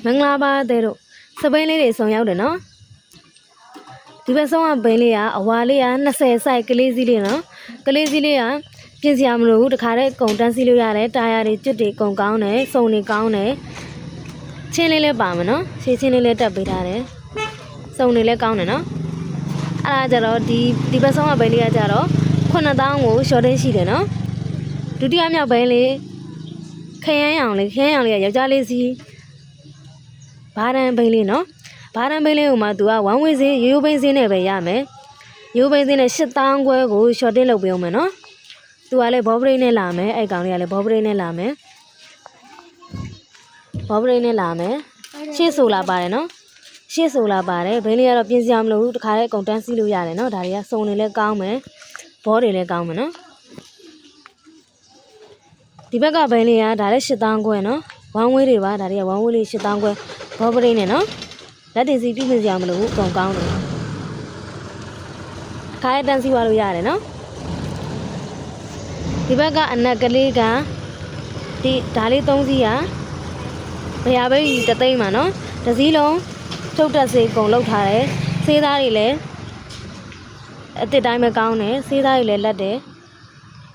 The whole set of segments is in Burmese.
မင်္ဂလာပါတဲ့တို့စပိန်လေးတွေဆုံရောက်တယ်နော်ဒီဘက်ဆုံးကဘိန်းလေးကအဝါလေးက20စိုက်ကလေးစီးလေးနော်ကလေးစီးလေးကပြင်စရာမလိုဘူးတခါတည်းကုန်တန်းစီးလို့ရတယ်တာယာတွေကျွတ်တွေကုန်ကောင်းတယ်စုံတွေကောင်းတယ်ချင်းလေးလည်းပါမယ်နော်ရှင်းချင်းလေးလည်းတက်ပေးထားတယ်စုံတွေလည်းကောင်းတယ်နော်အဲ့ဒါကြတော့ဒီဘက်ဆုံးကဘိန်းလေးကကြတော့9000ကိုရှော့တင်းရှိတယ်နော်ဒုတိယမြောက်ဘိန်းလေးခရမ်းရောင်လေးကယောက်ျားလေးစီးဘာရန်ဘိန်းလေးနော်ဘာရန်ဘိန်းလေးကိုမှသူကဝမ်းဝေးစင်းရိုးဘိန်းစင်းနဲ့ပဲရမယ်ရိုးဘိန်းစင်းနဲ့8000ခွဲကိုရှော့တင်းလုပ်ပေးအောင်မယ်နော်သူကလည်းဘောပရိတ်နဲ့လာမယ်အဲ့ကောင်လေးကလည်းဘောပရိတ်နဲ့လာမယ်ရှေ့ဆိုလာပါတယ်နော်ရှေ့ဆိုလာပါတယ်ဘိန်းလေးကတော့ပြင်စရာမလိုဘူးတခါတည်းအကုန်တန်းစီးလို့ရတယ်နော်ဒါတွေကစုံတွေလည်းကောင်းမယ်ဘောတွေလည်းကောင်းမယ်နော်ဒီဘက်ကဘိန်းလေးကဒါလည်း8000ခွဲနော်ဝမ်းဝေးတွေပါဒါတွေကဝမ်းဝေးလေး8000ခွဲဘောပရိတ်နဲ့နော်လက်တင်စီပြုပြင်စရာမလိုဘူးအကုန်ကောင်းတယ်ခါရတန်းစီးသွားလို့ရတယ်နော်ဒီဘက်ကအနက်ကလေးကဒီဒါလေး3စီးကဘရာပဲတသိန်းမှာနော်တစ်စီးလုံးထုတ်တက်စေကုန်လောက်ထားတယ်ဆေးသားတွေလည်းအစ်စ်တိုင်းပဲကောင်းတယ်ဆေးသားတွေလည်းလက်တယ်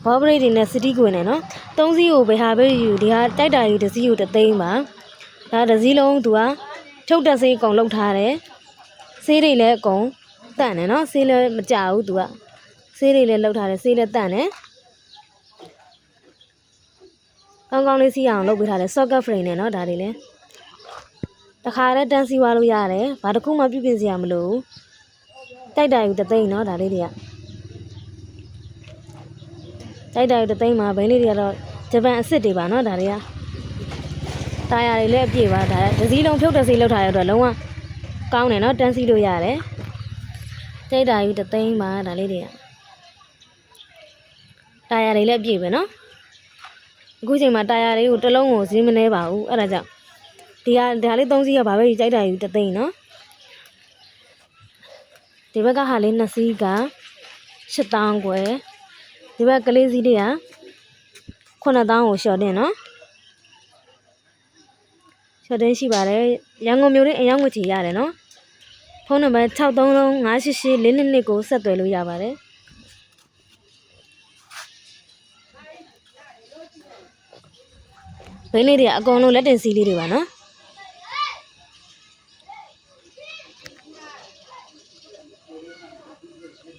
ဘောပရိတ်တွေနဲ့စတီးကွင်နဲ့နော်3စီးကိုဘရာပဲယူဒီဟာတိုက်တာယူတစ်စီးကိုတသိန်းပါဒါတစ်စီးလုံးသူကထုတ်တက်စေကုန်လောက်ထားတယ်ဆေးတွေလည်းအကုန်တန့်တယ်နော်ဆေးလည်းမကြဘူးသူကဆေးတွေလည်းလောက်ထားတယ်ဆေးလည်းတန့်တယ်ကောင်းကောင်းလေးစီးအောင်လုပ်ပေးထားတယ် socket frame နဲ့နော်ဒါတွေလည်းတခါတည်းတန်းစီးသွားလို့ရတယ်ဘာတစ်ခုမှပြုပြင်စရာမလိုဘူးတိုက်တာယူတသိန်းနော်ဒါလေးတွေကတိုက်တာယူတသိန်းမှာဘိန်းလေးတွေကတော့ဂျပန်အစ်စ်တွေပါနော်ဒါတွေကတာယာတွေလည်းအပြည့်ပါဒါတစ်စီးလုံးဖြုတ်တစီးလောက်ထားရတော့လုံးဝကောင်းတယ်နော်တန်းစီးလို့ရတယ်တိုက်တာယူတသိန်းပါဒါလေးတွေကတာယာတွေလည်းအပြည့်ပဲနော်အခုချိန်မှာတာယာတွေကိုတစ်လုံးကိုဈေးမနှဲပါဘူးအဲ့ဒါကြောင့်ဒါလေး3စီးကဘာပဲကြိုက်တာယူတသိန်းနော်ဒီဘက်ကဟာလေး2စီးက8000ခွဲဒီဘက်ကလေးစီးတွေက9000ကိုရှော့တင်နော်ရှော့တင်ရှိပါတယ်ရန်ကုန်မြို့လေးအယောင်ငွေချီရတယ်နော်ဖုန်းနံပါတ်6335884222ကိုဆက်သွယ်လို့ရပါတယ်ဘိန်းလေးတွေကအကုန်လုံးလက်တင်စီးလေးတွေပါနော်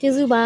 ကျေးဇူးပါ